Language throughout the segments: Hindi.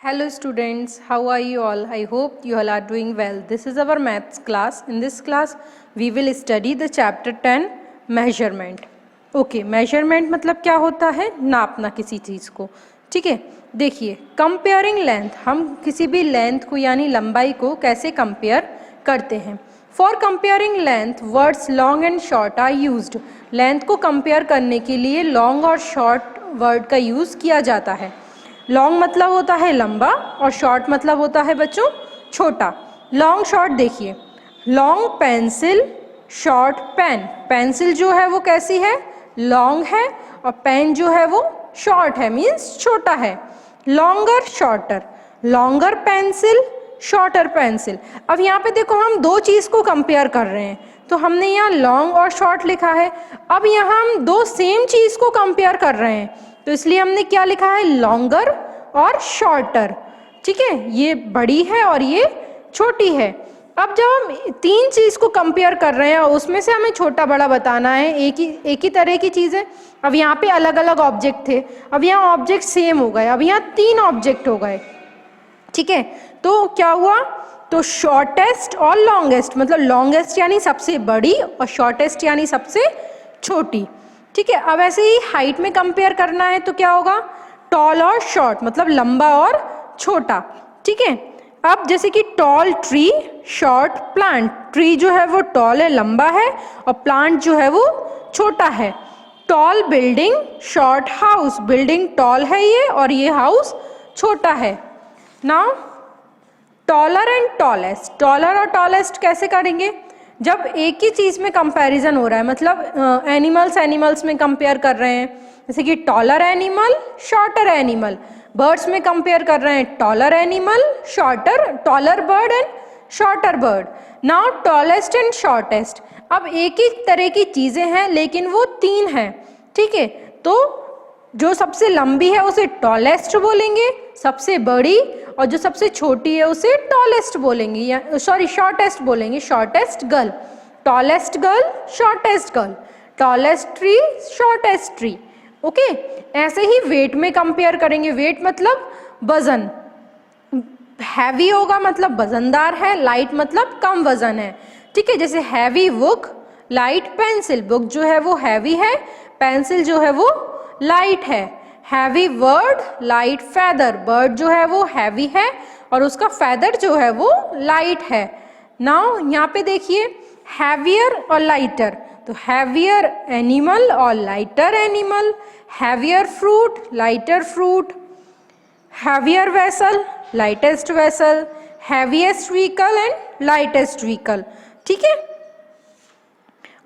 Hello students, how are you all? I hope you all are doing well. This is our maths class. In this class, we will study the chapter 10 measurement. Okay, measurement मतलब क्या होता है? नापना किसी चीज़ को. ठीक है, देखिए कंपेयरिंग लेंथ, हम किसी भी लेंथ को यानी लंबाई को कैसे कंपेयर करते हैं. For comparing length words long and short are used. Length को कंपेयर करने के लिए लॉन्ग और शॉर्ट वर्ड का यूज़ किया जाता है. लॉन्ग मतलब होता है लंबा और शॉर्ट मतलब होता है बच्चों छोटा. लॉन्ग शॉर्ट देखिए, long pencil, short pen. Pencil जो है वो कैसी है? लॉन्ग है और पेन जो है वो शॉर्ट है, मीन्स छोटा है. Longer shorter, longer pencil, shorter pencil. अब यहाँ पे देखो हम दो चीज़ को कंपेयर कर रहे हैं, तो हमने यहाँ लॉन्ग और शॉर्ट लिखा है. अब यहाँ हम दो सेम चीज़ को कंपेयर कर रहे हैं, तो इसलिए हमने क्या लिखा है? लॉन्गर और शॉर्टर. ठीक है, ये बड़ी है और ये छोटी है. अब जब हम तीन चीज़ को कंपेयर कर रहे हैं और उसमें से हमें छोटा बड़ा बताना है, एक ही तरह की चीज़ है. अब यहाँ पे अलग अलग ऑब्जेक्ट थे, अब यहाँ ऑब्जेक्ट सेम हो गए, अब यहाँ तीन ऑब्जेक्ट हो गए. ठीक है, तो क्या हुआ? तो शॉर्टेस्ट और लॉन्गेस्ट, मतलब लॉन्गेस्ट यानी सबसे बड़ी और शॉर्टेस्ट यानी सबसे छोटी. ठीक है, अब ऐसे ही हाइट में कंपेयर करना है तो क्या होगा? टॉल और शॉर्ट, मतलब लंबा और छोटा. ठीक है, अब जैसे कि tall tree, short plant. Tree जो है वो टॉल है, लंबा है, और प्लांट जो है वो छोटा है. Tall building, short house. Building tall है ये और ये हाउस छोटा है. Now taller and tallest. Taller और टॉलेस्ट कैसे करेंगे? जब एक ही चीज़ में कंपैरिजन हो रहा है, मतलब एनिमल्स में कंपेयर कर रहे हैं, जैसे कि taller animal, shorter animal. Birds में कंपेयर कर रहे हैं, taller animal, taller bird and shorter bird. Now tallest and shortest. अब एक ही तरह की चीज़ें हैं लेकिन वो तीन हैं. ठीक है, तो जो सबसे लंबी है उसे टॉलेस्ट बोलेंगे, सबसे बड़ी और जो सबसे छोटी है उसे टॉलेस्ट बोलेंगे, या सॉरी शॉर्टेस्ट बोलेंगे, shortest girl. Tallest girl, shortest girl. Tallest tree, shortest tree. Okay, ऐसे ही वेट में कंपेयर करेंगे. वेट मतलब वजन. हैवी होगा मतलब वजनदार है, लाइट मतलब कम वजन है. ठीक है, जैसे heavy book, light pencil. Book जो है वो हैवी है, पेंसिल जो है वो लाइट है. Heavy word, light feather. Bird जो है वो हैवी है और उसका फेदर जो है वो लाइट है. नाउ यहाँ पे देखिए हैवियर और लाइटर. तो हैवियर एनिमल और lighter animal. Heavier fruit, lighter fruit. Heavier vessel, lightest vessel. Heaviest vehicle and lightest vehicle. ठीक है,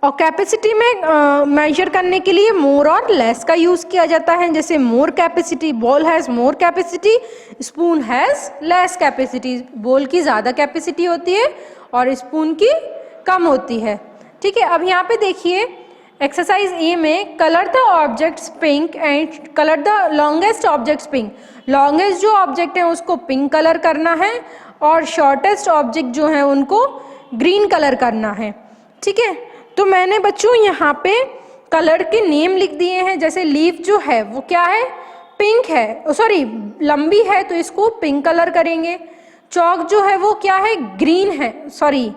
और कैपेसिटी में मेजर करने के लिए मोर और लेस का यूज़ किया जाता है. जैसे more capacity, ball has more capacity, spoon has less capacity. Ball की ज़्यादा कैपेसिटी होती है और स्पून की कम होती है. ठीक है, अब यहाँ पे देखिए एक्सरसाइज ए में colour the objects pink and colour the longest objects pink. Longest जो ऑब्जेक्ट हैं उसको पिंक कलर करना है और शॉर्टेस्ट ऑब्जेक्ट जो हैं उनको ग्रीन कलर करना है. ठीक है, तो मैंने बच्चों यहाँ पे कलर के नेम लिख दिए हैं. जैसे लीफ जो है वो क्या है? पिंक है, सॉरी लंबी है तो इसको पिंक कलर करेंगे. चौक जो है वो क्या है? ग्रीन है, सॉरी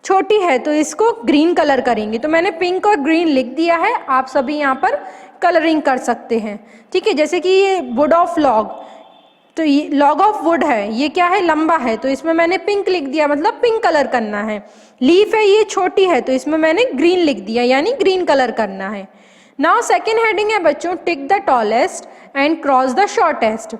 छोटी है तो इसको ग्रीन कलर करेंगे. तो मैंने पिंक और ग्रीन लिख दिया है, आप सभी यहाँ पर कलरिंग कर सकते हैं. ठीक है, जैसे कि ये वुड ऑफ लॉग, तो ये लॉग ऑफ वुड है, ये क्या है? लंबा है, तो इसमें मैंने पिंक लिख दिया, मतलब पिंक कलर करना है. लीफ है, ये छोटी है, तो इसमें मैंने ग्रीन लिख दिया, यानी ग्रीन कलर करना है. नाउ सेकेंड हेडिंग है बच्चों tick the tallest and cross the shortest.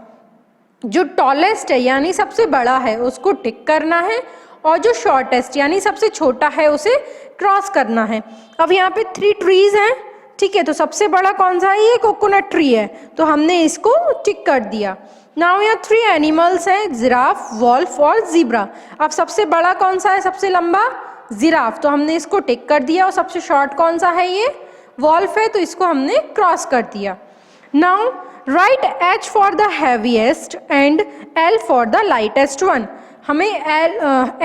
जो टॉलेस्ट है यानी सबसे बड़ा है उसको टिक करना है और जो शॉर्टेस्ट यानी सबसे छोटा है उसे क्रॉस करना है. अब यहाँ पे 3 ट्रीज हैं. ठीक है, तो सबसे बड़ा कौन सा है? ये कोकोनट ट्री है, तो हमने इसको टिक कर दिया. नाउ यहाँ 3 एनिमल्स हैं, जिराफ, वॉल्फ और जीब्रा. अब सबसे बड़ा कौन सा है? सबसे लंबा जिराफ, तो हमने इसको टिक कर दिया. और सबसे शॉर्ट कौन सा है? ये वॉल्फ है, तो इसको हमने क्रॉस कर दिया. Now right H for the heaviest and L for the lightest one. हमें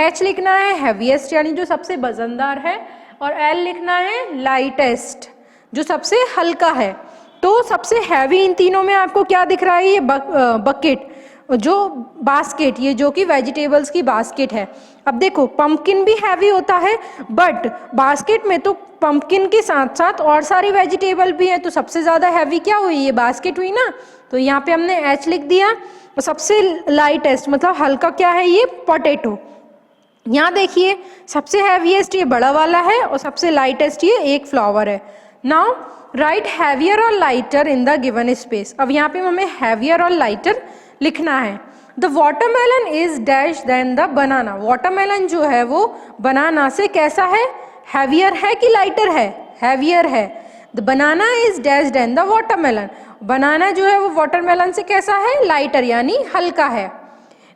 H लिखना है हैवीएस्ट यानी जो सबसे वजनदार है, और L लिखना है लाइटेस्ट जो सबसे हल्का है. तो सबसे हैवी इन तीनों में आपको क्या दिख रहा है? ये बकेट. जो बास्केट, ये जो कि वेजिटेबल्स की बास्केट है। अब देखो पंपकिन भी हैवी होता है, बट बास्केट में तो पंपकिन के साथ साथ और सारी वेजिटेबल भी है, तो सबसे ज़्यादा हैवी क्या हुई, ये बास्केट हुई ना। तो यहाँ पे हमने H लिख दिया। और सबसे लाइटेस्ट मतलब हल्का क्या है, ये पोटैटो। यहाँ देखिए सबसे हैवीएस्ट ये बड़ा वाला है और सबसे लाइटेस्ट ये एक फ्लावर है। नाउ राइट हैवियर और lighter in the given space. अब यहाँ पे हमें हैवियर और लाइटर लिखना है। The watermelon is dash than the banana. Watermelon जो है वो बनाना से कैसा है, हैवियर है कि लाइटर है, हैवियर है। The banana is dash than the watermelon. Banana जो है वो वाटरमेलन से कैसा है, लाइटर यानी हल्का है।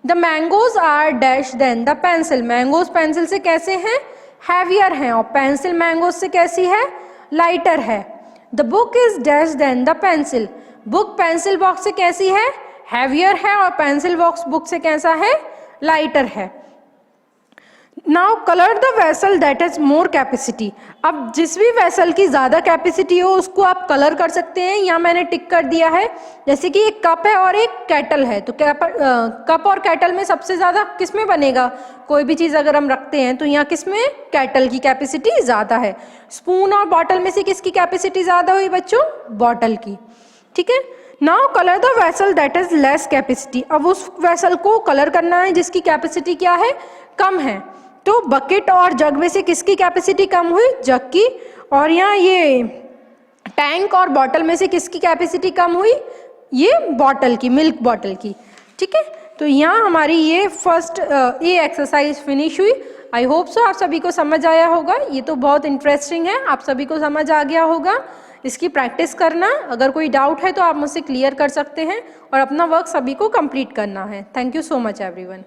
The mangoes are dash than the pencil. Mangoes pencil से कैसे हैं, हैवियर हैं, और पेंसिल मैंगोज से कैसी है, लाइटर है। The book is dash than the pencil. Book pencil box से कैसी है, हैवियर है, और पेंसिल बॉक्स बुक से कैसा है, लाइटर है। Now colour the vessel that has more capacity. अब जिस भी वेसल की ज़्यादा कैपेसिटी हो उसको आप कलर कर सकते हैं। यहाँ मैंने टिक कर दिया है। जैसे कि एक कप है और एक कैटल है, तो कप और कैटल में सबसे ज़्यादा किस में बनेगा, कोई भी चीज़ अगर हम रखते हैं तो यहाँ किस में, कैटल की कैपेसिटी ज़्यादा है। स्पून और बॉटल में से किसकी कैपेसिटी ज़्यादा हुई बच्चों, बॉटल की। ठीक है। Now colour the vessel that is less capacity. अब उस वेसल को कलर करना है जिसकी कैपेसिटी क्या है, कम है। तो बकेट और जग में से किसकी कैपेसिटी कम हुई, जग की। और यहाँ ये टैंक और बॉटल में से किसकी कैपेसिटी कम हुई, ये बॉटल की, मिल्क बॉटल की। ठीक है। तो यहाँ हमारी ये फर्स्ट ये एक्सरसाइज फिनिश हुई। आई होप सो आप सभी को समझ आया होगा। ये तो बहुत इंटरेस्टिंग है, आप सभी को समझ आ गया होगा। इसकी प्रैक्टिस करना, अगर कोई डाउट है तो आप मुझसे क्लियर कर सकते हैं, और अपना वर्क सभी को कंप्लीट करना है। Thank you so much everyone.